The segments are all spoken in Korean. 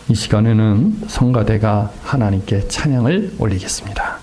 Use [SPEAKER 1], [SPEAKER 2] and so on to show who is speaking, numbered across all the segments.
[SPEAKER 1] 이 시간에는 성가대가 하나님께 찬양을 올리겠습니다.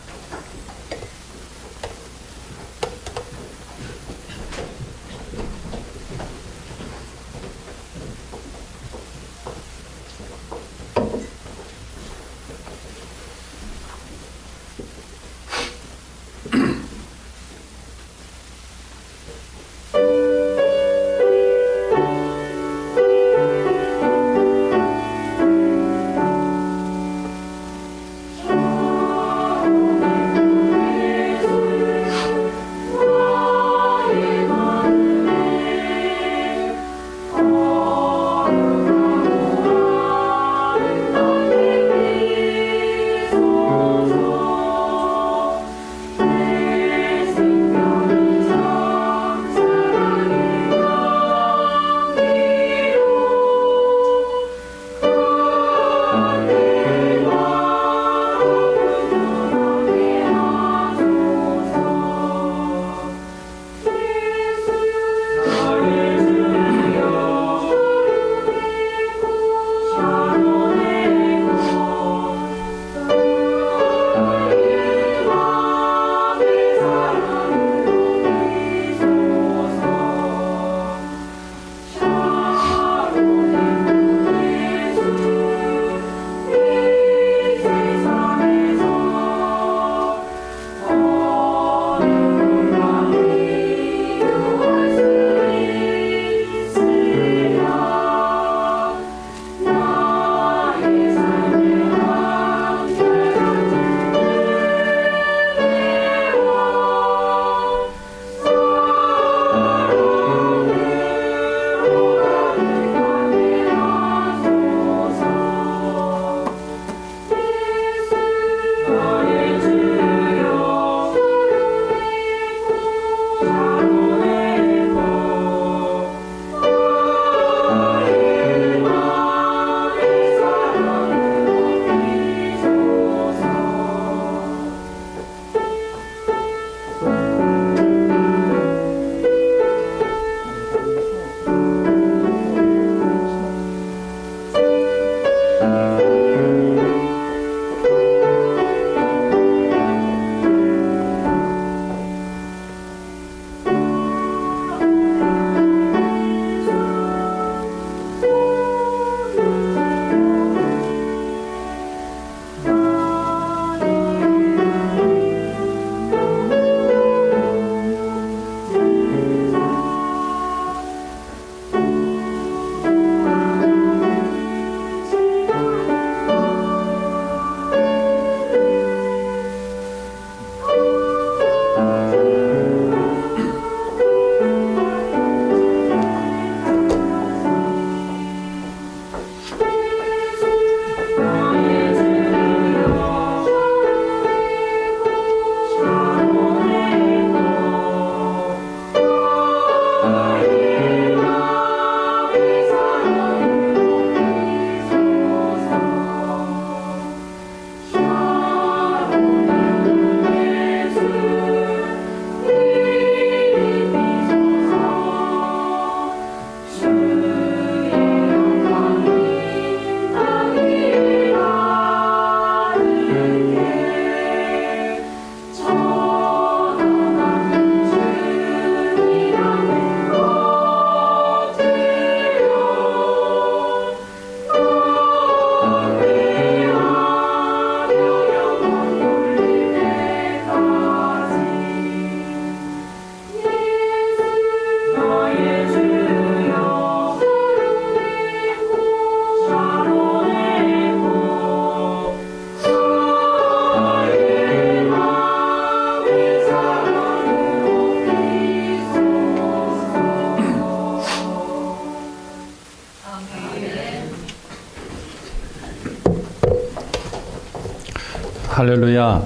[SPEAKER 1] 할렐루야.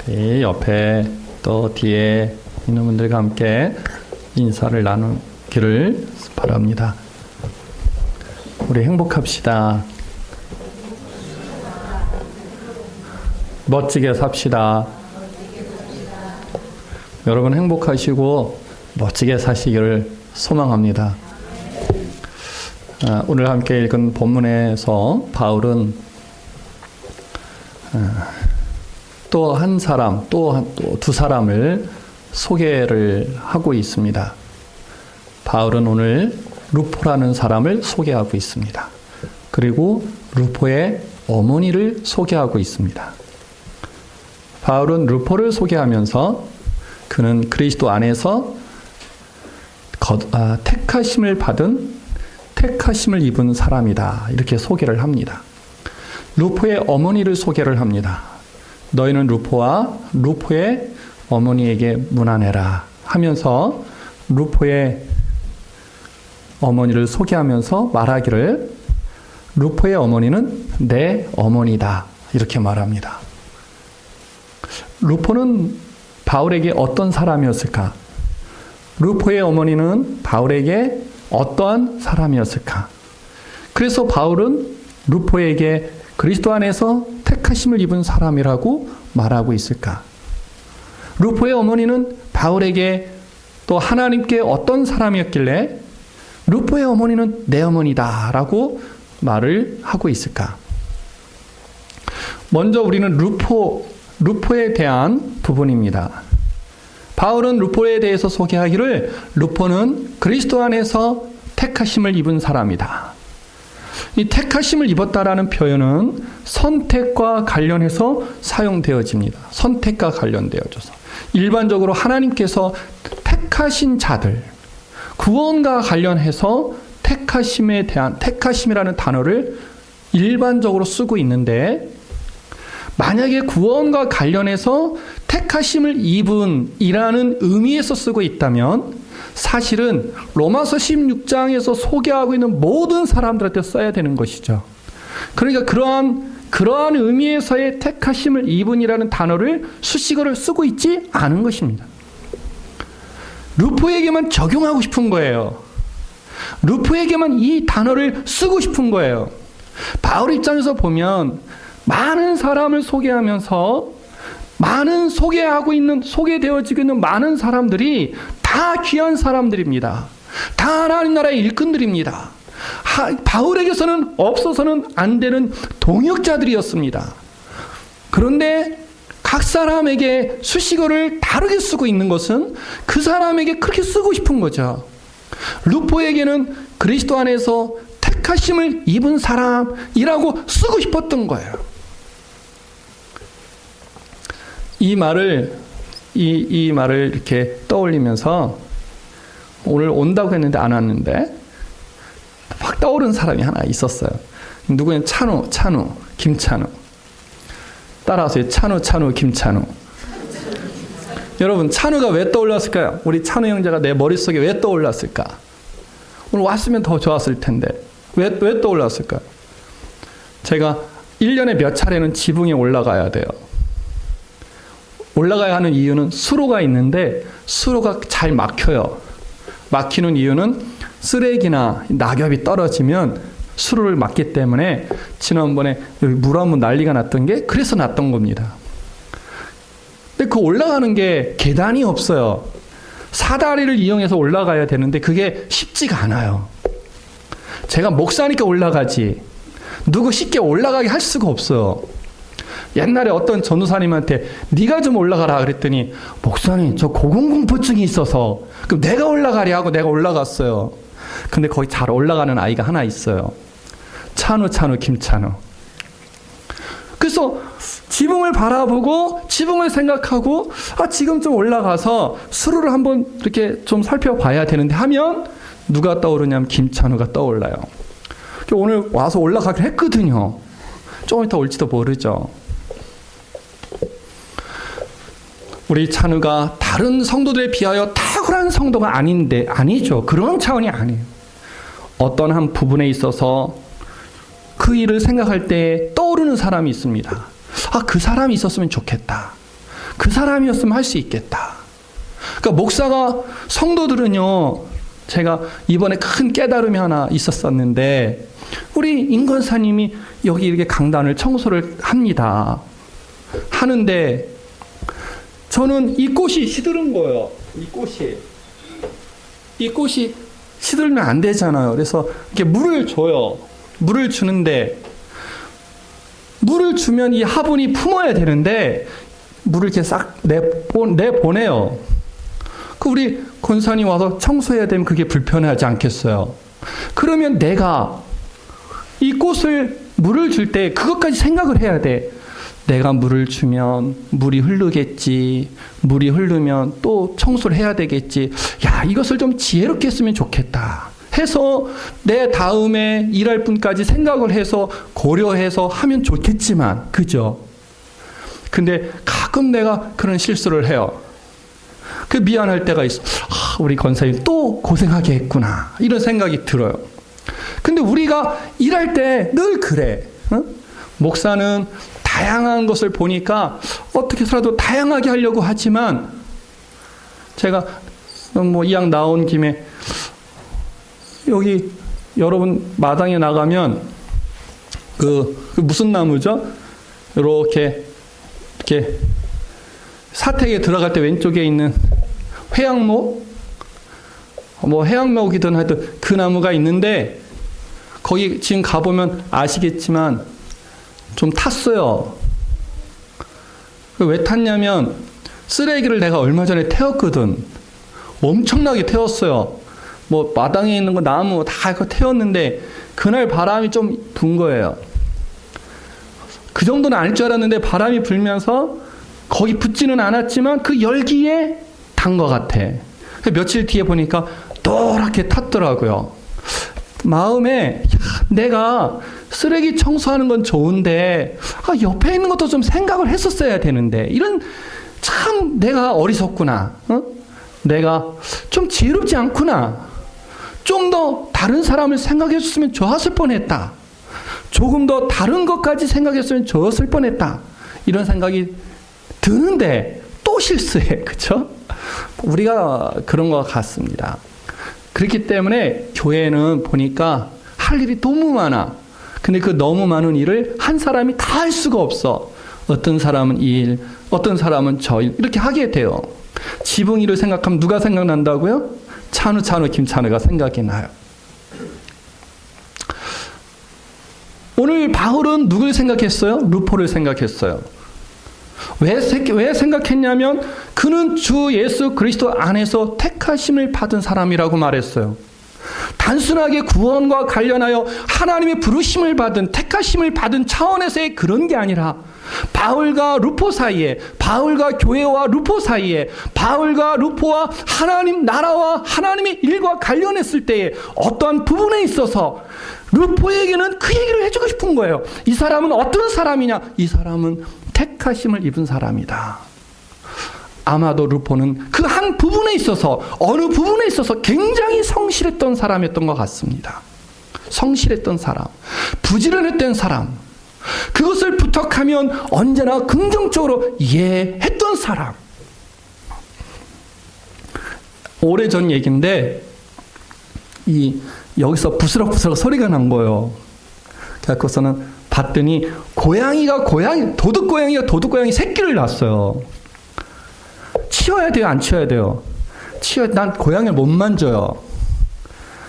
[SPEAKER 1] 네, 옆에 또 뒤에 있는 분들과 함께 인사를 나누기를 바랍니다. 우리 행복합시다. 멋지게 삽시다. 여러분 행복하시고 멋지게 사시기를 소망합니다. 오늘 함께 읽은 본문에서 바울은 또 한 사람, 또 두 사람을 소개를 하고 있습니다. 바울은 오늘 루포라는 사람을 소개하고 있습니다. 그리고 루포의 어머니를 소개하고 있습니다. 바울은 루포를 소개하면서 그는 그리스도 안에서 택하심을 입은 사람이다. 이렇게 소개를 합니다. 루포의 어머니를 소개를 합니다. 너희는 루포와 루포의 어머니에게 문안해라 하면서 루포의 어머니를 소개하면서 말하기를 루포의 어머니는 내 어머니다. 이렇게 말합니다. 루포는 바울에게 어떤 사람이었을까? 루포의 어머니는 바울에게 어떠한 사람이었을까? 그래서 바울은 루포에게 그리스도 안에서 택하심을 입은 사람이라고 말하고 있을까? 루포의 어머니는 바울에게 또 하나님께 어떤 사람이었길래 루포의 어머니는 내 어머니다 라고 말을 하고 있을까? 먼저 우리는 루포에 대한 부분입니다. 바울은 루포에 대해서 소개하기를 루포는 그리스도 안에서 택하심을 입은 사람이다. 이 택하심을 입었다라는 표현은 선택과 관련해서 사용되어집니다. 선택과 관련되어져서 일반적으로 하나님께서 택하신 자들, 구원과 관련해서 택하심에 대한 택하심이라는 단어를 일반적으로 쓰고 있는데 만약에 구원과 관련해서 택하심을 입은 이라는 의미에서 쓰고 있다면 사실은 로마서 16장에서 소개하고 있는 모든 사람들한테 써야 되는 것이죠. 그러니까 그러한 의미에서의 택하심을 입은이라는 단어를 수식어를 쓰고 있지 않은 것입니다. 루포에게만 적용하고 싶은 거예요. 루포에게만 이 단어를 쓰고 싶은 거예요. 바울 입장에서 보면 많은 사람을 소개하면서 소개되어지고 있는 많은 사람들이 다 귀한 사람들입니다. 다 하나님 나라의 일꾼들입니다. 바울에게서는 없어서는 안 되는 동역자들이었습니다. 그런데 각 사람에게 수식어를 다르게 쓰고 있는 것은 그 사람에게 그렇게 쓰고 싶은 거죠. 루포에게는 그리스도 안에서 택하심을 입은 사람이라고 쓰고 싶었던 거예요. 이 말을 이렇게 떠올리면서 오늘 온다고 했는데 안 왔는데 확 떠오른 사람이 하나 있었어요. 누구냐? 찬우, 김찬우. 따라하세요. 찬우, 김찬우. 여러분, 찬우가 왜 떠올랐을까요? 우리 찬우 형제가 내 머릿속에 왜 떠올랐을까? 오늘 왔으면 더 좋았을 텐데. 왜 떠올랐을까요? 제가 1년에 몇 차례는 지붕에 올라가야 돼요. 올라가야 하는 이유는 수로가 있는데 수로가 잘 막혀요. 막히는 이유는 쓰레기나 낙엽이 떨어지면 수로를 막기 때문에 지난번에 여기 물 한번 난리가 났던 게 그래서 났던 겁니다. 근데 그 올라가는 게 계단이 없어요. 사다리를 이용해서 올라가야 되는데 그게 쉽지가 않아요. 제가 목사니까 올라가지 누구 쉽게 올라가게 할 수가 없어요. 옛날에 어떤 전도사님한테 네가 좀 올라가라 그랬더니 목사님 저 고공공포증이 있어서 그럼 내가 올라가리 하고 내가 올라갔어요. 근데 거기 잘 올라가는 아이가 하나 있어요. 찬우, 김찬우. 그래서 지붕을 바라보고 지붕을 생각하고 지금 좀 올라가서 수로를 한번 이렇게 좀 살펴봐야 되는데 하면 누가 떠오르냐면 김찬우가 떠올라요. 오늘 와서 올라가기로 했거든요. 조금 이따 올지도 모르죠. 우리 찬우가 다른 성도들에 비하여 탁월한 성도가 아니죠. 그런 차원이 아니에요. 어떤 한 부분에 있어서 그 일을 생각할 때 떠오르는 사람이 있습니다. 그 사람이 있었으면 좋겠다. 그 사람이었으면 할 수 있겠다. 그러니까 목사가 성도들은요, 제가 이번에 큰 깨달음이 하나 있었었는데, 우리 임권사님이 여기 이렇게 강단을 청소를 합니다. 하는데, 저는 이 꽃이 시드른 거예요. 이 꽃이 시들면 안 되잖아요. 그래서 이렇게 물을 줘요. 물을 주는데 물을 주면 이 화분이 품어야 되는데 물을 이렇게 싹 내보내요. 그 우리 권사님 와서 청소해야 되면 그게 불편하지 않겠어요? 그러면 내가 이 꽃을 물을 줄 때 그것까지 생각을 해야 돼. 내가 물을 주면 물이 흐르겠지. 물이 흐르면 또 청소를 해야 되겠지. 야, 이것을 좀 지혜롭게 했으면 좋겠다 해서 내 다음에 일할 분까지 생각을 해서 고려해서 하면 좋겠지만, 그죠? 근데 가끔 내가 그런 실수를 해요. 그 미안할 때가 있어. 우리 권사님 또 고생하게 했구나, 이런 생각이 들어요. 근데 우리가 일할 때 늘 그래. 목사는 다양한 것을 보니까 어떻게 살아도 다양하게 하려고 하지만, 제가 뭐 이왕 나온 김에 여기 여러분 마당에 나가면 그 무슨 나무죠? 이렇게 사택에 들어갈 때 왼쪽에 있는 회양목, 뭐 회양목이든 하여튼 그 나무가 있는데, 거기 지금 가보면 아시겠지만 좀 탔어요. 왜 탔냐면 쓰레기를 내가 얼마 전에 태웠거든. 엄청나게 태웠어요. 뭐 마당에 있는 거 나무 다 태웠는데 그날 바람이 좀 분 거예요. 그 정도는 아닐 줄 알았는데 바람이 불면서 거기 붙지는 않았지만 그 열기에 단 것 같아. 며칠 뒤에 보니까 노랗게 탔더라고요. 마음에 내가 쓰레기 청소하는 건 좋은데 옆에 있는 것도 좀 생각을 했었어야 되는데, 이런 참 내가 어리석구나. 내가 좀 지혜롭지 않구나. 좀 더 다른 사람을 생각해 줬으면 좋았을 뻔했다. 조금 더 다른 것까지 생각했으면 좋았을 뻔했다. 이런 생각이 드는데 또 실수해. 그렇죠? 우리가 그런 것 같습니다. 그렇기 때문에 교회는 보니까 할 일이 너무 많아. 근데 그 너무 많은 일을 한 사람이 다 할 수가 없어. 어떤 사람은 이 일, 어떤 사람은 저 일, 이렇게 하게 돼요. 지붕 일을 생각하면 누가 생각난다고요? 찬우, 김찬우가 생각이 나요. 오늘 바울은 누굴 생각했어요? 루포를 생각했어요. 왜 생각했냐면 그는 주 예수 그리스도 안에서 택하심을 받은 사람이라고 말했어요. 단순하게 구원과 관련하여 하나님의 부르심을 받은, 택하심을 받은 차원에서의 그런 게 아니라 바울과 루포 사이에, 바울과 교회와 루포 사이에, 바울과 루포와 하나님 나라와 하나님의 일과 관련했을 때에 어떠한 부분에 있어서 루포에게는 그 얘기를 해주고 싶은 거예요. 이 사람은 어떤 사람이냐? 이 사람은 택하심을 입은 사람이다. 아마도 루포는 그 한 부분에 있어서, 어느 부분에 있어서 굉장히 성실했던 사람이었던 것 같습니다. 성실했던 사람, 부지런했던 사람, 그것을 부탁하면 언제나 긍정적으로 이해했던 사람. 오래전 얘기인데 여기서 부스럭부스럭 소리가 난 거예요. 그래서는 봤더니 도둑고양이가 새끼를 낳았어요. 치워야 돼요, 안 치워야 돼요? 난 고양이를 못 만져요.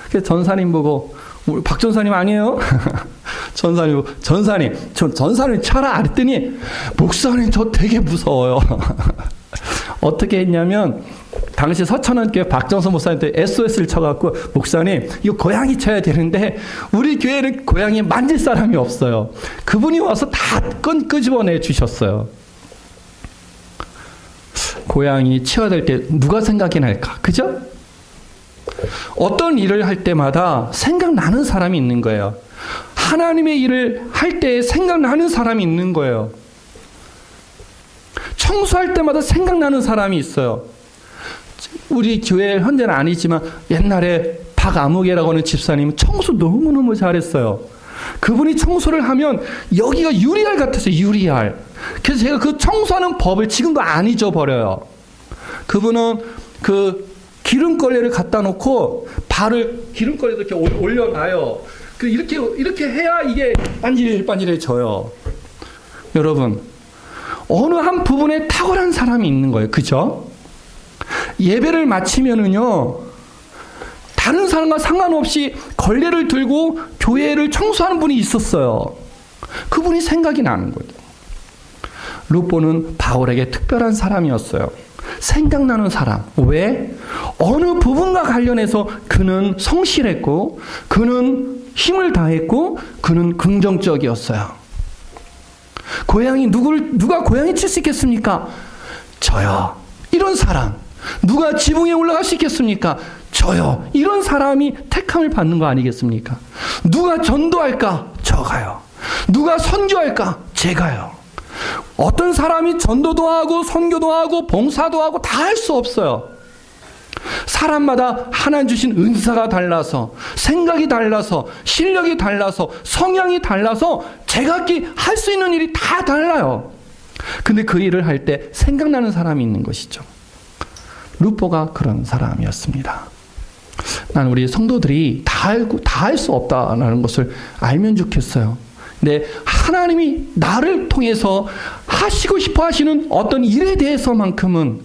[SPEAKER 1] 그래서 전사님 보고, 우리 박 전사님 아니에요? 전사님 쳐라 그랬더니, 목사님 저 되게 무서워요. 어떻게 했냐면 당시 서천원교회 박정선 목사님한테 SOS를 쳐갖고, 목사님 이거 고양이 쳐야 되는데 우리 교회는 고양이 만질 사람이 없어요. 그분이 와서 다 끄집어내 주셨어요. 고양이 치워야 될 때 누가 생각이 날까? 그죠? 어떤 일을 할 때마다 생각나는 사람이 있는 거예요. 하나님의 일을 할 때 생각나는 사람이 있는 거예요. 청소할 때마다 생각나는 사람이 있어요. 우리 교회 현재는 아니지만 옛날에 박아무개라고 하는 집사님은 청소 너무너무 잘했어요. 그분이 청소를 하면 여기가 유리알 같았어요. 유리알. 그래서 제가 그 청소하는 법을 지금도 안 잊어버려요. 그분은 그 기름걸레를 갖다 놓고 발을 기름걸레도 이렇게 올려놔요. 이렇게 해야 이게 반질반질해져요. 여러분, 어느 한 부분에 탁월한 사람이 있는 거예요. 그죠? 예배를 마치면은요, 다른 사람과 상관없이 걸레를 들고 교회를 청소하는 분이 있었어요. 그분이 생각이 나는 거죠. 루포는 바울에게 특별한 사람이었어요. 생각나는 사람. 왜? 어느 부분과 관련해서 그는 성실했고, 그는 힘을 다했고, 그는 긍정적이었어요. 누가 고양이 칠 수 있겠습니까? 저요. 이런 사람. 누가 지붕에 올라갈 수 있겠습니까? 저요. 이런 사람이 택함을 받는 거 아니겠습니까? 누가 전도할까? 저가요. 누가 선교할까? 제가요. 어떤 사람이 전도도 하고 선교도 하고 봉사도 하고 다 할 수 없어요. 사람마다 하나님 주신 은사가 달라서, 생각이 달라서, 실력이 달라서, 성향이 달라서 제각기 할 수 있는 일이 다 달라요. 근데 그 일을 할 때 생각나는 사람이 있는 것이죠. 루포가 그런 사람이었습니다. 나는 우리 성도들이 다 할 수 없다는 것을 알면 좋겠어요. 근데 하나님이 나를 통해서 하시고 싶어 하시는 어떤 일에 대해서만큼은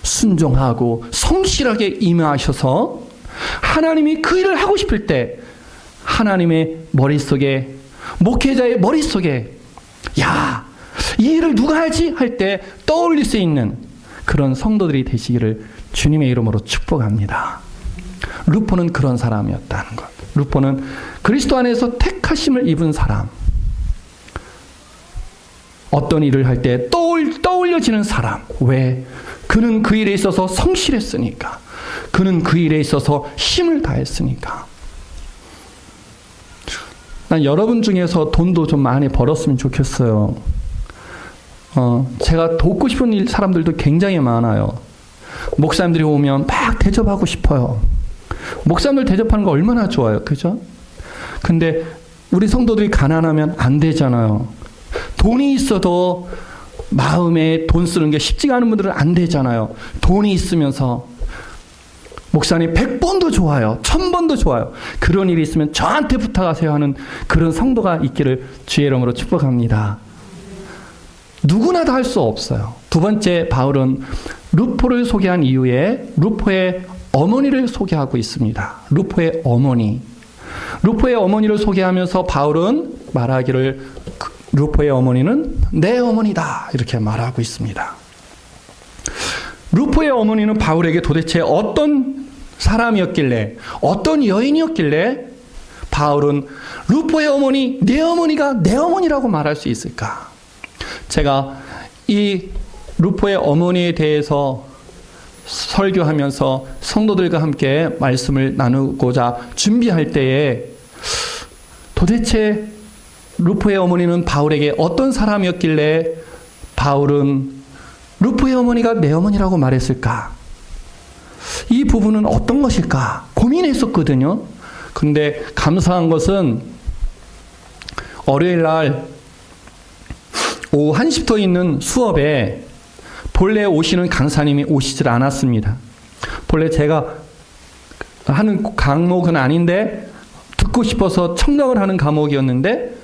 [SPEAKER 1] 순종하고 성실하게 임하셔서 하나님이 그 일을 하고 싶을 때 하나님의 머릿속에, 목회자의 머릿속에, 야, 이 일을 누가 하지? 할 때 떠올릴 수 있는 그런 성도들이 되시기를 주님의 이름으로 축복합니다. 루포는 그런 사람이었다는 것. 루포는 그리스도 안에서 택하심을 입은 사람. 어떤 일을 할 때 떠올려지는 사람. 왜? 그는 그 일에 있어서 성실했으니까. 그는 그 일에 있어서 힘을 다했으니까. 난 여러분 중에서 돈도 좀 많이 벌었으면 좋겠어요. 제가 돕고 싶은 사람들도 굉장히 많아요. 목사님들이 오면 막 대접하고 싶어요. 목사님들 대접하는 거 얼마나 좋아요. 그죠? 근데 우리 성도들이 가난하면 안 되잖아요. 돈이 있어도 마음에 돈 쓰는 게 쉽지가 않은 분들은 안 되잖아요. 돈이 있으면서 목사님 100번도 좋아요. 1000번도 좋아요. 그런 일이 있으면 저한테 부탁하세요 하는 그런 성도가 있기를 주의 이름으로 축복합니다. 누구나 다 할 수 없어요. 두 번째, 바울은 루포를 소개한 이후에 루포의 어머니를 소개하고 있습니다. 루포의 어머니. 루포의 어머니를 소개하면서 바울은 말하기를 루포의 어머니는 내 어머니다 이렇게 말하고 있습니다. 루포의 어머니는 바울에게 도대체 어떤 사람이었길래, 어떤 여인이었길래 바울은 루포의 어머니, 내 어머니가 내 어머니라고 말할 수 있을까? 제가 이 루포의 어머니에 대해서 설교하면서 성도들과 함께 말씀을 나누고자 준비할 때에 도대체 루포의 어머니는 바울에게 어떤 사람이었길래 바울은 루포의 어머니가 내 어머니라고 말했을까? 이 부분은 어떤 것일까? 고민했었거든요. 근데 감사한 것은 월요일 날 오후 1시부터 있는 수업에 본래 오시는 강사님이 오시질 않았습니다. 본래 제가 하는 과목은 아닌데 듣고 싶어서 청력을 하는 과목이었는데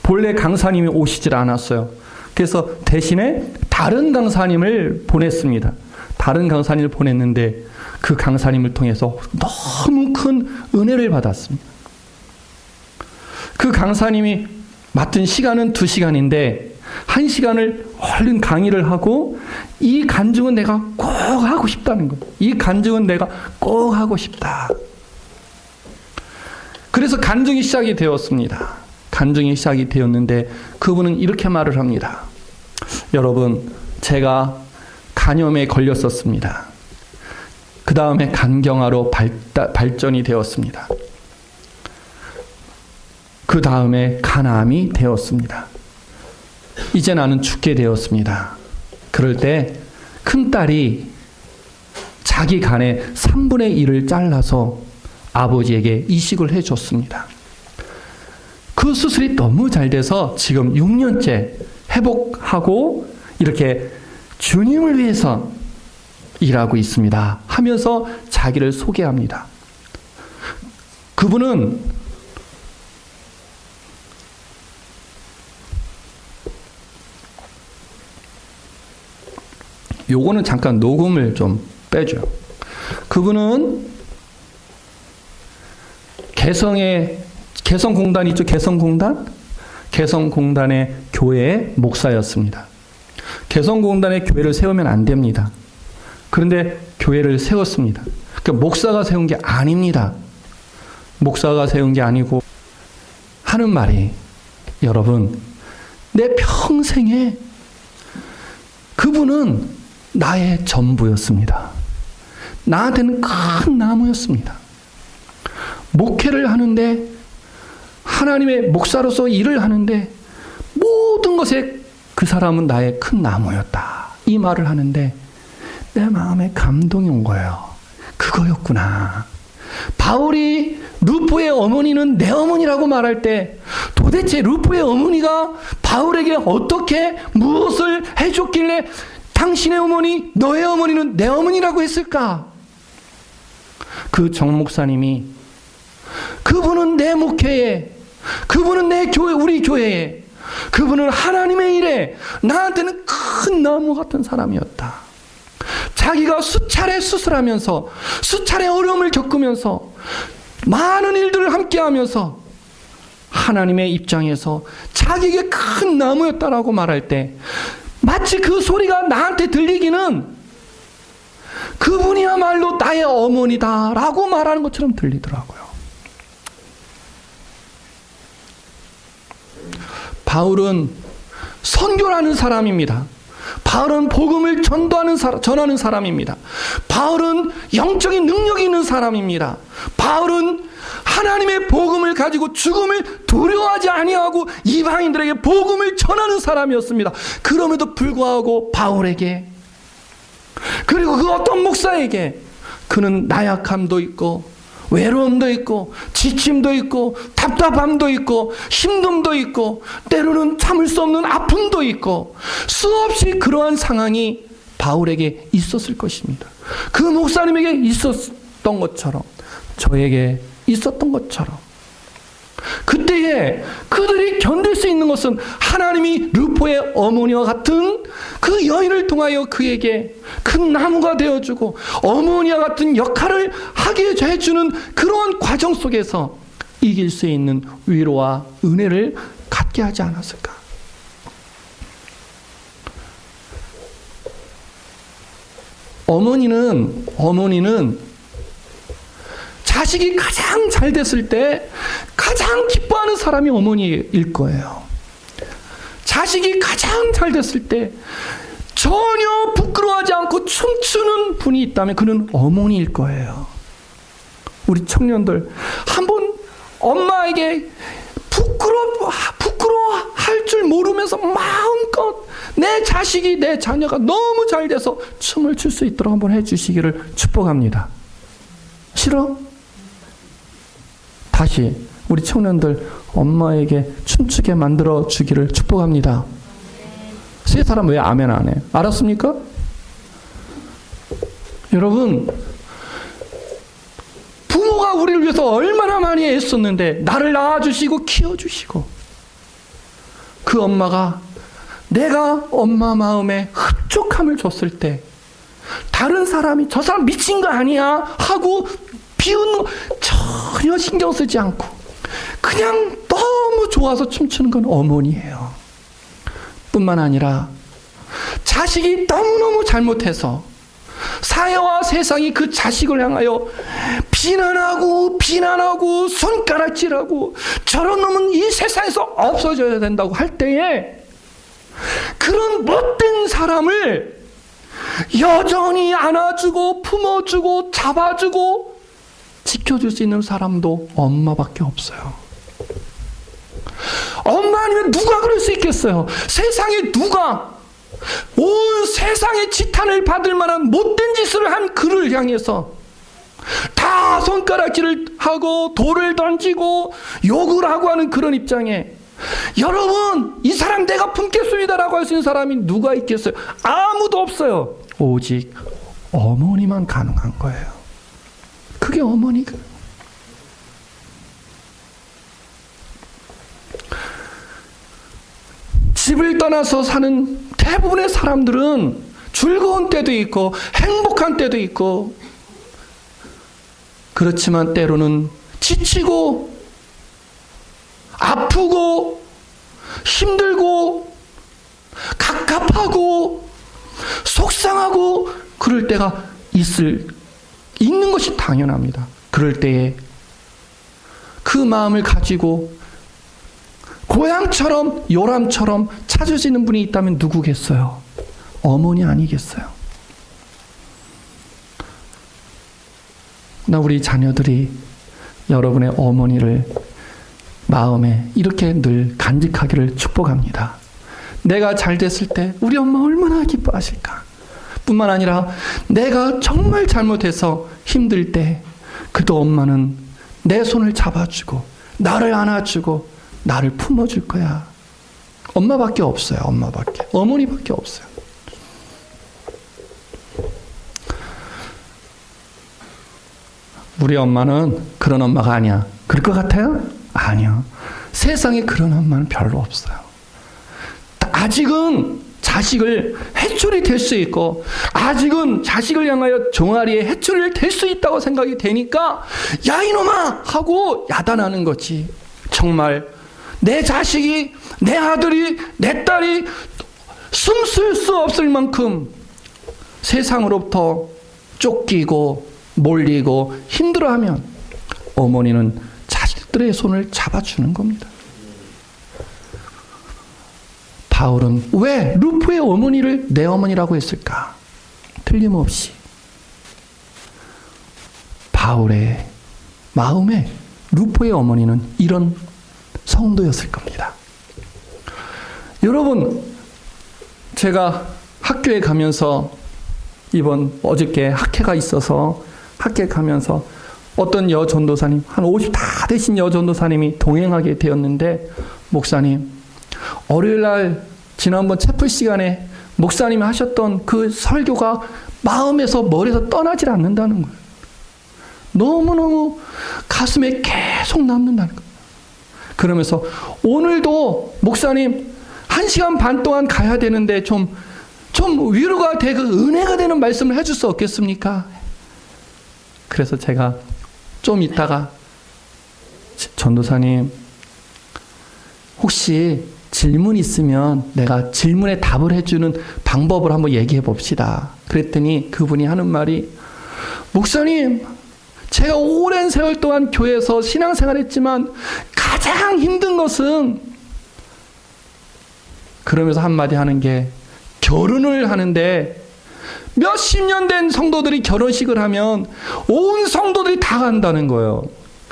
[SPEAKER 1] 본래 강사님이 오시질 않았어요. 그래서 대신에 다른 강사님을 보냈습니다. 다른 강사님을 보냈는데 그 강사님을 통해서 너무 큰 은혜를 받았습니다. 그 강사님이 맡은 시간은 2시간인데 1시간을 얼른 강의를 하고 이 간증은 내가 꼭 하고 싶다는 거예요. 이 간증은 내가 꼭 하고 싶다. 그래서 간증이 시작이 되었습니다. 간증이 시작이 되었는데 그분은 이렇게 말을 합니다. 여러분, 제가 간염에 걸렸었습니다. 그 다음에 간경화로 발전이 되었습니다. 그 다음에 간암이 되었습니다. 이제 나는 죽게 되었습니다. 그럴 때 큰딸이 자기 간의 3분의 1을 잘라서 아버지에게 이식을 해줬습니다. 그 수술이 너무 잘 돼서 지금 6년째 회복하고 이렇게 주님을 위해서 일하고 있습니다. 하면서 자기를 소개합니다. 그분은 요거는 잠깐 녹음을 좀 빼줘요. 그분은 개성공단 있죠? 개성공단의 교회의 목사였습니다. 개성공단의 교회를 세우면 안 됩니다. 그런데 교회를 세웠습니다. 그러니까 목사가 세운 게 아닙니다. 목사가 세운 게 아니고 하는 말이, 여러분, 내 평생에 그분은 나의 전부였습니다. 나한테는 큰 나무였습니다. 목회를 하는데, 하나님의 목사로서 일을 하는데 모든 것에 그 사람은 나의 큰 나무였다. 이 말을 하는데 내 마음에 감동이 온 거예요. 그거였구나. 바울이 루포의 어머니는 내 어머니라고 말할 때 도대체 루포의 어머니가 바울에게 어떻게 무엇을 해줬길래 당신의 어머니, 너의 어머니는 내 어머니라고 했을까? 그 정 목사님이 그분은 내 목회에, 그분은 내 교회, 우리 교회에, 그분은 하나님의 일에 나한테는 큰 나무 같은 사람이었다. 자기가 수차례 수술하면서, 수차례 어려움을 겪으면서, 많은 일들을 함께 하면서 하나님의 입장에서 자기에게 큰 나무였다라고 말할 때 마치 그 소리가 나한테 들리기는 그분이야말로 나의 어머니다라고 말하는 것처럼 들리더라고요. 바울은 선교라는 사람입니다. 바울은 복음을 전하는 사람입니다. 바울은 영적인 능력이 있는 사람입니다. 바울은 하나님의 복음을 가지고 죽음을 두려워하지 아니하고 이방인들에게 복음을 전하는 사람이었습니다. 그럼에도 불구하고 바울에게, 그리고 그 어떤 목사에게 그는 나약함도 있고 외로움도 있고 지침도 있고 답답함도 있고 힘듦도 있고 때로는 참을 수 없는 아픔도 있고 수없이 그러한 상황이 바울에게 있었을 것입니다. 그 목사님에게 있었던 것처럼 저에게 있었던 것처럼 그때에 그들이 견딜 수 있는 것은 하나님이 루포의 어머니와 같은 그 여인을 통하여 그에게 큰 나무가 되어주고 어머니와 같은 역할을 하게 해주는 그러한 과정 속에서 이길 수 있는 위로와 은혜를 갖게 하지 않았을까? 어머니는 자식이 가장 잘 됐을 때 가장 기뻐하는 사람이 어머니일 거예요. 자식이 가장 잘 됐을 때 전혀 부끄러워하지 않고 춤추는 분이 있다면 그는 어머니일 거예요. 우리 청년들 한번 엄마에게 부끄러워할 줄 모르면서 마음껏 내 자식이, 내 자녀가 너무 잘 돼서 춤을 출 수 있도록 한번 해주시기를 축복합니다. 싫어? 다시 우리 청년들 엄마에게 춤추게 만들어 주기를 축복합니다. 세 사람 왜 아멘 안 해? 알았습니까? 여러분, 부모가 우리를 위해서 얼마나 많이 애썼는데 나를 낳아주시고 키워주시고 그 엄마가 내가 엄마 마음에 흡족함을 줬을 때 다른 사람이 저 사람 미친 거 아니야 하고 비웃는 거 전혀 신경 쓰지 않고 그냥 너무 좋아서 춤추는 건 어머니예요. 뿐만 아니라 자식이 너무너무 잘못해서 사회와 세상이 그 자식을 향하여 비난하고 손가락질하고 저런 놈은 이 세상에서 없어져야 된다고 할 때에 그런 못된 사람을 여전히 안아주고 품어주고 잡아주고 지켜줄 수 있는 사람도 엄마밖에 없어요. 엄마 아니면 누가 그럴 수 있겠어요? 세상에 누가 온 세상의 지탄을 받을 만한 못된 짓을 한 그를 향해서 다 손가락질을 하고 돌을 던지고 욕을 하고 하는 그런 입장에 여러분 이 사람 내가 품겠습니다라고 할 수 있는 사람이 누가 있겠어요? 아무도 없어요. 오직 어머니만 가능한 거예요. 그게 어머니가. 집을 떠나서 사는 대부분의 사람들은 즐거운 때도 있고 행복한 때도 있고 그렇지만 때로는 지치고 아프고 힘들고 갑갑하고 속상하고 그럴 때가 있는 것이 당연합니다. 그럴 때에 그 마음을 가지고 고향처럼 요람처럼 찾으시는 분이 있다면 누구겠어요? 어머니 아니겠어요? 나 우리 자녀들이 여러분의 어머니를 마음에 이렇게 늘 간직하기를 축복합니다. 내가 잘 됐을 때 우리 엄마 얼마나 기뻐하실까? 뿐만 아니라 내가 정말 잘못해서 힘들 때 그래도 엄마는 내 손을 잡아주고 나를 안아주고 나를 품어줄 거야. 엄마밖에 없어요. 엄마밖에. 어머니밖에 없어요. 우리 엄마는 그런 엄마가 아니야. 그럴 것 같아요? 아니요. 세상에 그런 엄마는 별로 없어요. 아직은 자식을 해초리 될 수 있고 아직은 자식을 향하여 종아리에 해초리를 댈 수 있다고 생각이 되니까 야 이놈아 하고 야단하는 거지. 정말 내 자식이 내 아들이 내 딸이 숨 쉴 수 없을 만큼 세상으로부터 쫓기고 몰리고 힘들어하면 어머니는 자식들의 손을 잡아주는 겁니다. 바울은 왜 루포의 어머니를 내 어머니라고 했을까? 틀림없이 바울의 마음에 루포의 어머니는 이런 성도였을 겁니다. 여러분, 제가 학교에 가면서 어저께 학회가 있어서 학교에 가면서 어떤 여전도사님, 한 50 다 되신 여전도사님이 동행하게 되었는데, 목사님, 월요일날 지난번 채플 시간에 목사님이 하셨던 그 설교가 마음에서 머리에서 떠나질 않는다는 거예요. 너무너무 가슴에 계속 남는다는 거예요. 그러면서 오늘도 목사님 1시간 반 동안 가야 되는데 좀 위로가 되고 은혜가 되는 말씀을 해줄 수 없겠습니까? 그래서 제가 좀 있다가 전도사님 혹시 질문 있으면 내가 질문에 답을 해주는 방법을 한번 얘기해 봅시다. 그랬더니 그분이 하는 말이 목사님 제가 오랜 세월 동안 교회에서 신앙생활했지만 가장 힘든 것은 그러면서 한마디 하는 게 결혼을 하는데 몇십 년 된 성도들이 결혼식을 하면 온 성도들이 다 간다는 거예요.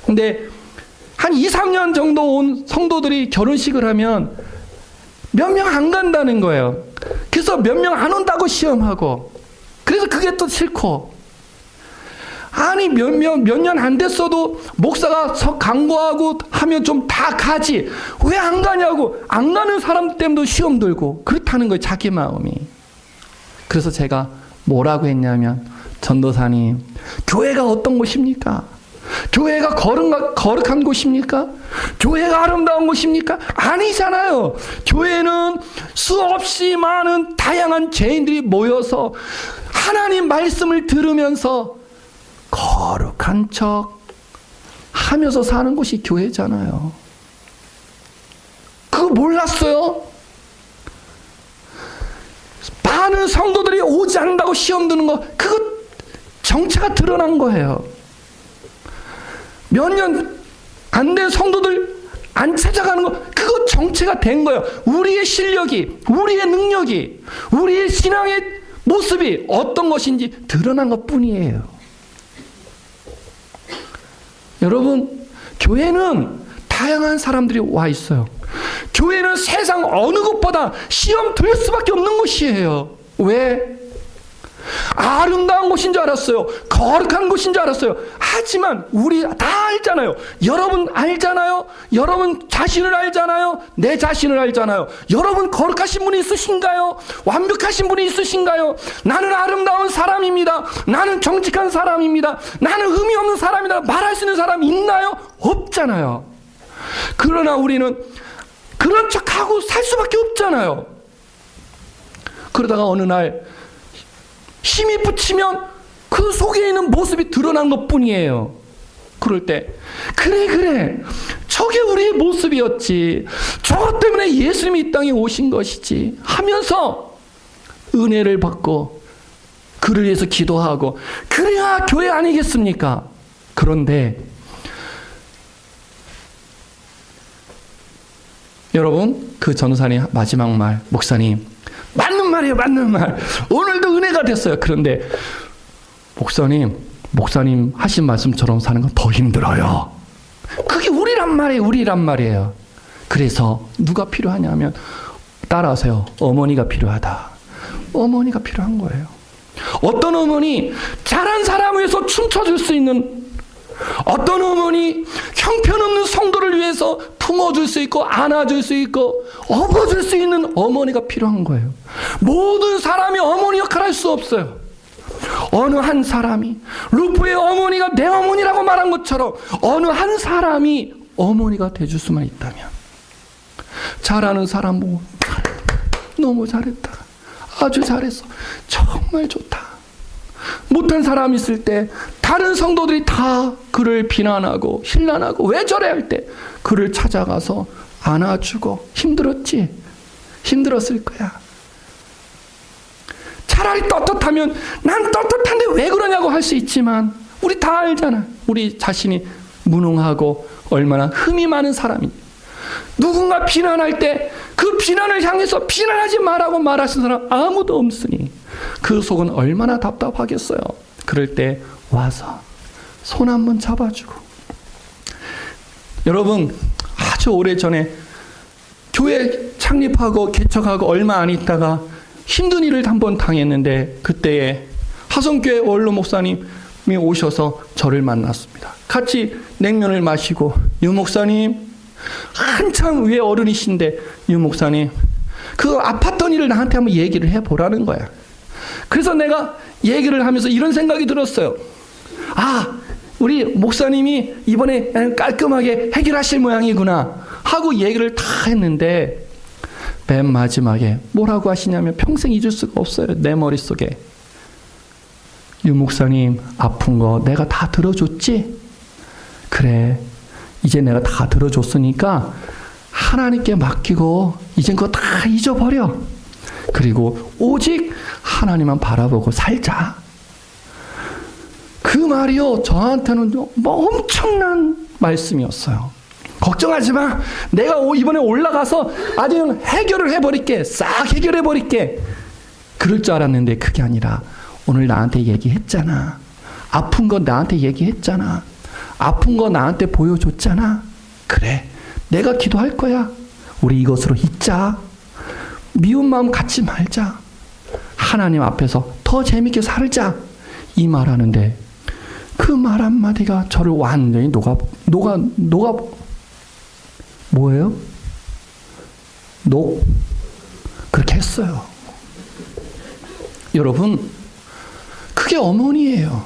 [SPEAKER 1] 근데 한 2, 3년 정도 온 성도들이 결혼식을 하면 몇 명 안 간다는 거예요. 그래서 몇 명 안 온다고 시험하고 그래서 그게 또 싫고 아니 몇 년 안 됐어도 목사가 강구하고 하면 좀 다 가지 왜 안 가냐고 안 가는 사람 때문에 시험 들고 그렇다는 거예요. 자기 마음이. 그래서 제가 뭐라고 했냐면 전도사님 교회가 어떤 곳입니까? 교회가 거룩한 곳입니까? 교회가 아름다운 곳입니까? 아니잖아요. 교회는 수없이 많은 다양한 죄인들이 모여서 하나님 말씀을 들으면서 거룩한 척 하면서 사는 곳이 교회잖아요. 그거 몰랐어요? 많은 성도들이 오지 않는다고 시험 드는 거 그거 정체가 드러난 거예요. 몇 년 안 된 성도들 안 찾아가는 거 그거 정체가 된 거예요. 우리의 실력이 우리의 능력이 우리의 신앙의 모습이 어떤 것인지 드러난 것뿐이에요. 여러분 교회는 다양한 사람들이 와 있어요. 교회는 세상 어느 곳보다 시험 들 수밖에 없는 곳이에요. 왜? 아름다운 곳인 줄 알았어요. 거룩한 곳인 줄 알았어요. 하지만 우리 다 알잖아요. 여러분 알잖아요. 여러분 자신을 알잖아요. 내 자신을 알잖아요. 여러분 거룩하신 분이 있으신가요? 완벽하신 분이 있으신가요? 나는 아름다운 사람입니다. 나는 정직한 사람입니다. 나는 흠이 없는 사람이다. 말할 수 있는 사람이 있나요? 없잖아요. 그러나 우리는 그런 척하고 살 수밖에 없잖아요. 그러다가 어느 날 힘이 붙이면 그 속에 있는 모습이 드러난 것뿐이에요. 그럴 때 그래 저게 우리의 모습이었지, 저것 때문에 예수님이 이 땅에 오신 것이지 하면서 은혜를 받고 그를 위해서 기도하고, 그래야 교회 아니겠습니까? 그런데 여러분, 그 전도사님 마지막 말, 목사님 맞는 말이에요, 맞는 말, 오늘도 은혜가 됐어요. 그런데 목사님 하신 말씀처럼 사는 건 더 힘들어요. 그게 우리란 말이에요. 그래서 누가 필요하냐면, 따라하세요. 어머니가 필요하다. 어머니가 필요한 거예요. 어떤 어머니 잘한 사람을 위해서 춤춰줄 수 있는, 어떤 어머니 형편없는 성도를 위해서 품어줄 수 있고 안아줄 수 있고 업어줄 수 있는 어머니가 필요한 거예요. 모든 사람이 어머니 역할을 할 수 없어요. 어느 한 사람이, 루프의 어머니가 내 어머니라고 말한 것처럼 어느 한 사람이 어머니가 돼줄 수만 있다면, 잘하는 사람 보고 너무 잘했다, 아주 잘했어, 정말 좋다. 못한 사람 있을 때 다른 성도들이 다 그를 비난하고 힐난하고 왜 저래 할 때 그를 찾아가서 안아주고, 힘들었지? 힘들었을 거야. 차라리 떳떳하면 난 떳떳한데 왜 그러냐고 할 수 있지만, 우리 다 알잖아. 우리 자신이 무능하고 얼마나 흠이 많은 사람인지. 누군가 비난할 때 그 비난을 향해서 비난하지 말라고 말하시는 사람 아무도 없으니 그 속은 얼마나 답답하겠어요. 그럴 때 와서 손 한번 잡아주고. 여러분, 아주 오래전에 교회 창립하고 개척하고 얼마 안 있다가 힘든 일을 한번 당했는데, 그때에 하성교회 원로 목사님이 오셔서 저를 만났습니다. 같이 냉면을 마시고, 유 목사님, 한참 위에 어른이신데, 유 목사님, 그 아팠던 일을 나한테 한번 얘기를 해보라는 거야. 그래서 내가 얘기를 하면서 이런 생각이 들었어요. 아, 우리 목사님이 이번에 깔끔하게 해결하실 모양이구나 하고 얘기를 다 했는데, 맨 마지막에 뭐라고 하시냐면, 평생 잊을 수가 없어요, 내 머릿속에. 유 목사님, 아픈 거 내가 다 들어줬지? 그래, 이제 내가 다 들어줬으니까 하나님께 맡기고 이젠 그거 다 잊어버려. 그리고 오직 하나님만 바라보고 살자. 그 말이요, 저한테는 뭐 엄청난 말씀이었어요. 걱정하지 마, 내가 이번에 올라가서 아주 해결을 해버릴게, 싹 해결해버릴게, 그럴 줄 알았는데 그게 아니라, 오늘 나한테 얘기했잖아, 아픈 거 나한테 얘기했잖아, 아픈 거 나한테 보여줬잖아, 그래, 내가 기도할 거야, 우리 이것으로 잊자, 미운 마음 갖지 말자, 하나님 앞에서 더 재밌게 살자, 이 말하는데 그 말 한마디가 저를 완전히 녹아 뭐예요? 그렇게 했어요. 여러분, 그게 어머니예요.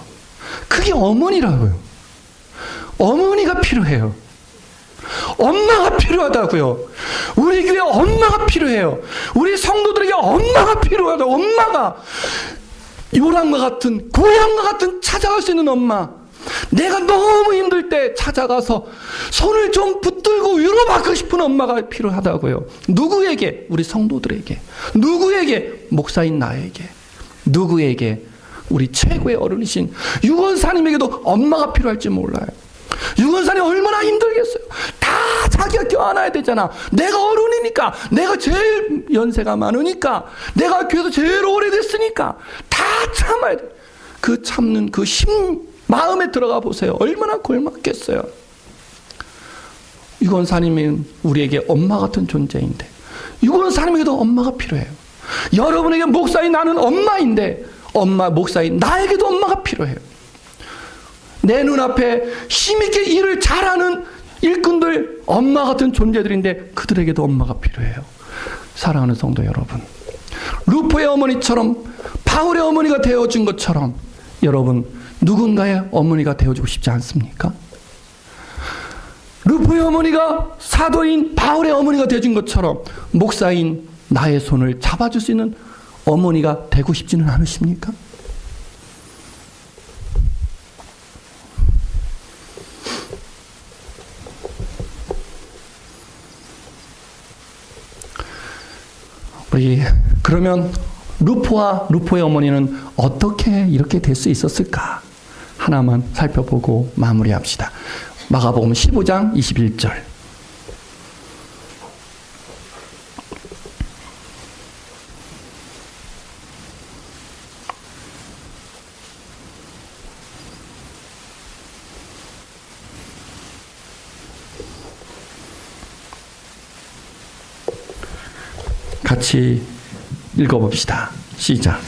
[SPEAKER 1] 그게 어머니라고요. 어머니가 필요해요. 엄마가 필요하다고요. 우리 교회 엄마가 필요해요. 우리 성도들에게 엄마가 필요하다. 엄마가, 요람과 같은, 고향과 같은 찾아갈 수 있는 엄마. 내가 너무 힘들 때 찾아가서 손을 좀 붙들고 위로받고 싶은 엄마가 필요하다고요. 누구에게? 우리 성도들에게. 누구에게? 목사인 나에게. 누구에게? 우리 최고의 어른이신 유건사님에게도 엄마가 필요할지 몰라요. 유건사님 얼마나 힘들겠어요. 다 자기가 껴안아야 되잖아. 내가 어른이니까, 내가 제일 연세가 많으니까, 내가 교회에서 제일 오래됐으니까 다 참아야 돼. 그 참는 그 마음에 들어가 보세요. 얼마나 골맞겠어요. 유건사님은 우리에게 엄마 같은 존재인데, 유건사님에게도 엄마가 필요해요. 여러분에게 목사인 나는 엄마인데, 목사인 나에게도 엄마가 필요해요. 내 눈앞에 힘있게 일을 잘하는 일꾼들, 엄마 같은 존재들인데 그들에게도 엄마가 필요해요. 사랑하는 성도 여러분, 루포의 어머니처럼, 바울의 어머니가 되어준 것처럼 여러분 누군가의 어머니가 되어주고 싶지 않습니까? 루포의 어머니가 사도인 바울의 어머니가 되어준 것처럼 목사인 나의 손을 잡아줄 수 있는 어머니가 되고 싶지는 않으십니까? 그러면 루포와 루포의 어머니는 어떻게 이렇게 될 수 있었을까? 하나만 살펴보고 마무리합시다. 마가복음 15장 21절. 같이 읽어봅시다. 시작.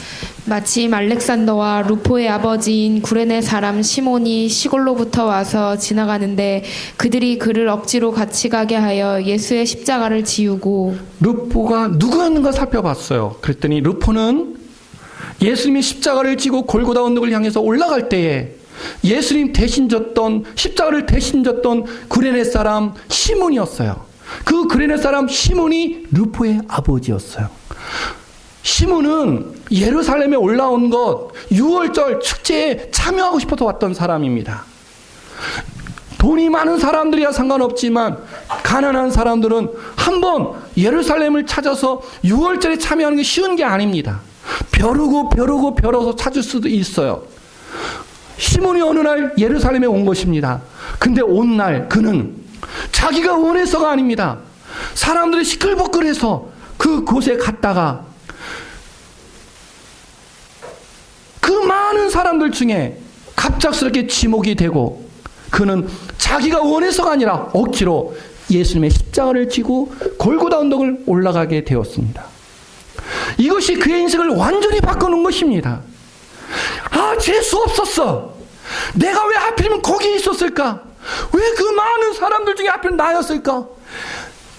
[SPEAKER 2] 마침 알렉산더와 루포의 아버지인 구레네 사람 시몬이 시골로부터 와서 지나가는데 그들이 그를 억지로 같이 가게 하여 예수의 십자가를 지우고.
[SPEAKER 1] 루포가 누구였는가 살펴봤어요. 그랬더니 루포는 예수님이 십자가를 지고 골고다 언덕을 향해서 올라갈 때에 예수님 대신 졌던, 십자가를 대신 졌던 구레네 사람 시몬이었어요. 그 구레네 사람 시몬이 루포의 아버지였어요. 시몬은 예루살렘에 올라온 것, 6월절 축제에 참여하고 싶어서 왔던 사람입니다. 돈이 많은 사람들이야 상관없지만 가난한 사람들은 한번 예루살렘을 찾아서 6월절에 참여하는 게 쉬운 게 아닙니다. 벼르고 찾을 수도 있어요. 시몬이 어느 날 예루살렘에 온 것입니다. 근데 온 날 그는 자기가 원해서가 아닙니다. 사람들이 시끌벅글해서 그곳에 갔다가 그 많은 사람들 중에 갑작스럽게 지목이 되고 그는 자기가 원해서가 아니라 억지로 예수님의 십자가를 지고 골고다 언덕을 올라가게 되었습니다. 이것이 그의 인생을 완전히 바꾸는 것입니다. 재수 없었어. 내가 왜 하필이면 거기 있었을까? 왜 그 많은 사람들 중에 하필 나였을까?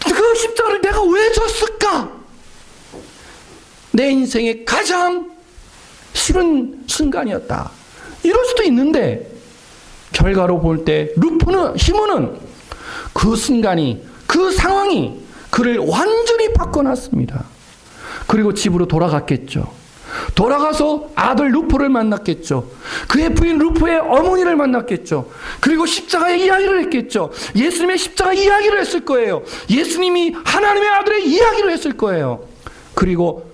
[SPEAKER 1] 그 십자가를 내가 왜 졌을까? 내 인생의 가장 싫은 순간이었다. 이럴 수도 있는데 결과로 볼 때 시몬은 그 순간이, 그 상황이 그를 완전히 바꿔놨습니다. 그리고 집으로 돌아갔겠죠. 돌아가서 아들 루포를 만났겠죠. 그의 부인 루포의 어머니를 만났겠죠. 그리고 십자가의 이야기를 했겠죠. 예수님의 십자가 이야기를 했을 거예요. 예수님이 하나님의 아들의 이야기를 했을 거예요. 그리고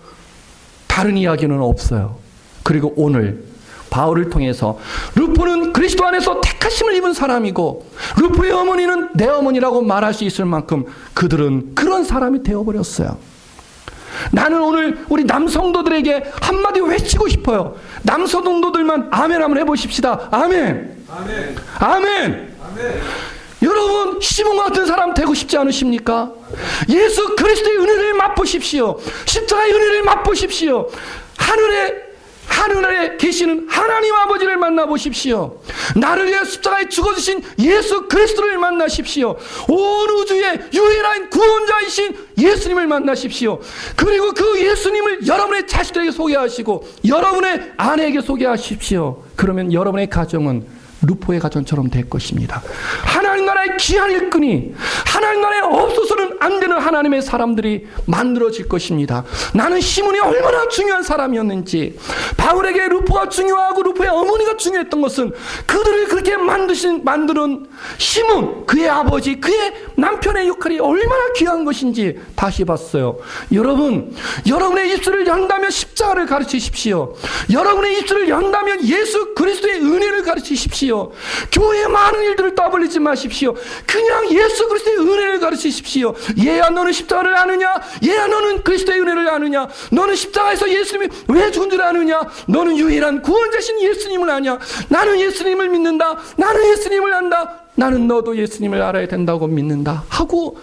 [SPEAKER 1] 다른 이야기는 없어요. 그리고 오늘 바울을 통해서 루포는 그리스도 안에서 택하심을 입은 사람이고 루포의 어머니는 내 어머니라고 말할 수 있을 만큼 그들은 그런 사람이 되어버렸어요. 나는 오늘 우리 남성도들에게 한마디 외치고 싶어요. 남성도들만 아멘 한번 해보십시다. 아멘. 아멘. 아멘. 아멘. 여러분, 시몬 같은 사람 되고 싶지 않으십니까? 예수 그리스도의 은혜를 맛보십시오. 십자가의 은혜를 맛보십시오. 하늘에 계시는 하나님 아버지를 만나보십시오. 나를 위해 십자가에 죽어주신 예수 그리스도를 만나십시오. 온 우주의 유일한 구원자이신 예수님을 만나십시오. 그리고 그 예수님을 여러분의 자식들에게 소개하시고 여러분의 아내에게 소개하십시오. 그러면 여러분의 가정은 루포의 가정처럼 될 것입니다. 하나님 나라의 귀한 일꾼이, 하나님 나라에 없어서는 안 되는 하나님의 사람들이 만들어질 것입니다. 나는 시몬이 얼마나 중요한 사람이었는지, 바울에게 루포가 중요하고 루포의 어머니가 중요했던 것은 그들을 그렇게 만드는 시몬, 그의 아버지, 그의 남편의 역할이 얼마나 귀한 것인지 다시 봤어요. 여러분, 여러분의 입술을 연다면 십자가를 가르치십시오. 여러분의 입술을 연다면 예수 그리스도의 은혜를 가르치십시오. 교회의 많은 일들을 떠벌리지 마십시오. 그냥 예수 그리스도의 은혜를 가르치십시오. 얘야 너는 십자가를 아느냐? 얘야 너는 그리스도의 은혜를 아느냐? 너는 십자가에서 예수님이 왜 죽은 줄 아느냐? 너는 유일한 구원자신 예수님을 아냐? 나는 예수님을 믿는다. 나는 예수님을 안다. 나는 너도 예수님을 알아야 된다고 믿는다 하고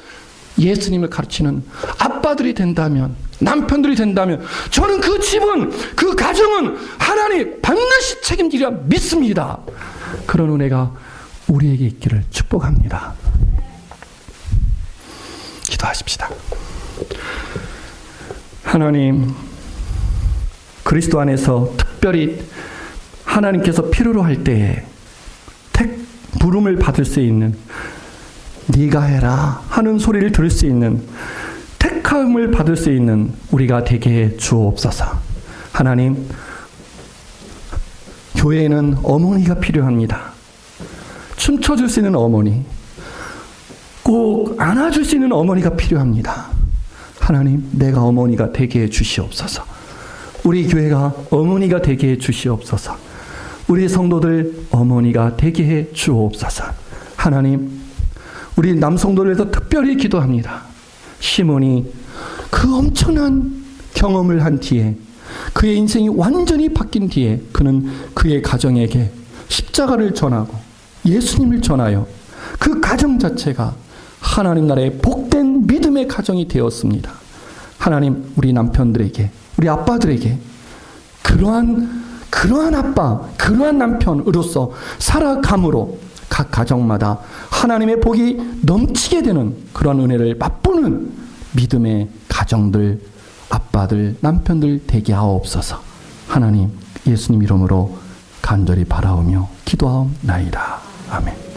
[SPEAKER 1] 예수님을 가르치는 아빠들이 된다면, 남편들이 된다면 저는 그 집은, 그 가정은 하나님 반드시 책임지리라 믿습니다. 그런 은혜가 우리에게 있기를 축복합니다. 기도하십시다. 하나님, 그리스도 안에서 특별히 하나님께서 필요로 할 때에 부름을 받을 수 있는, 네가 해라 하는 소리를 들을 수 있는, 택함을 받을 수 있는 우리가 되게 해 주옵소서. 하나님, 교회에는 어머니가 필요합니다. 춤춰줄 수 있는 어머니, 꼭 안아줄 수 있는 어머니가 필요합니다. 하나님, 내가 어머니가 되게 해 주시옵소서. 우리 교회가 어머니가 되게 해 주시옵소서. 우리 성도들 어머니가 되게 해 주옵소서. 하나님, 우리 남성도를 위해서 특별히 기도합니다. 시몬이 그 엄청난 경험을 한 뒤에, 그의 인생이 완전히 바뀐 뒤에 그는 그의 가정에게 십자가를 전하고 예수님을 전하여 그 가정 자체가 하나님 나라의 복된 믿음의 가정이 되었습니다. 하나님, 우리 남편들에게, 우리 아빠들에게 그러한 아빠, 그러한 남편으로서 살아감으로 각 가정마다 하나님의 복이 넘치게 되는 그런 은혜를 맛보는 믿음의 가정들, 아빠들, 남편들 되게 하옵소서. 하나님, 예수님 이름으로 간절히 바라오며 기도하옵나이다. 아멘.